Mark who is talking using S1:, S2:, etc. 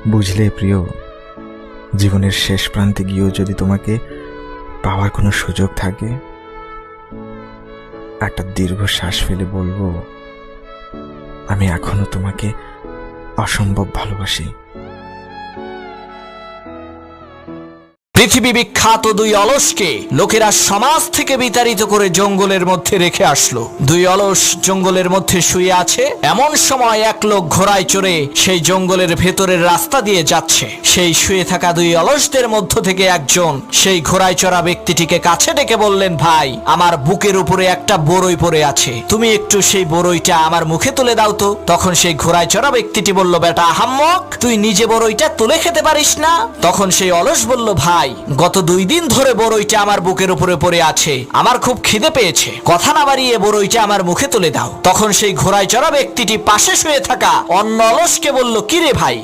S1: বুঝলে প্রিয়, জীবনের শেষ প্রান্তে গিয়েও যদি তোমাকে পাওয়ার কোনো সুযোগ থাকে, একটা দীর্ঘ শ্বাস ফেলে বলবো, আমি এখনো তোমাকে অসম্ভব ভালোবাসি।
S2: পৃথিবী বিখ্যাত দুই অলসকে লোকেরা সমাজ থেকে বিতাড়িত করে জঙ্গলের মধ্যে রেখে আসলো। দুই অলস জঙ্গলের মধ্যে শুয়ে আছে। এমন সময় এক লোক ঘোড়ায় চড়ে সেই জঙ্গলের ভেতরের রাস্তা দিয়ে যাচ্ছে। সেই শুয়ে থাকা দুই অলসদের মধ্য থেকে একজন সেই ঘোড়ায় চড়া ব্যক্তিটিকে কাছে ডেকে বললেন, ভাই, আমার বুকের উপরে একটা বড়ই পড়ে আছে, তুমি একটু সেই বড়ইটা আমার মুখে তুলে দাও তো। তখন সেই ঘোড়ায় চড়া ব্যক্তিটি বলল, বেটা আহাম্মক, তুই নিজে বড়ইটা তুলে খেতে পারিস না? তখন সেই অলস বলল, ভাই, গত 2 দিন ধরে বড়ইটা আমার বুকের উপরে পড়ে আছে, আমার খুব খিদে পেয়েছে, কথা না বাড়িয়ে বড়ইটা আমার মুখে তুলে দাও। তখন সেই ঘোড়ায় চড়া ব্যক্তিটি পাশে শুয়ে থাকা অন্য অলসকে বলল, কিরে ভাই,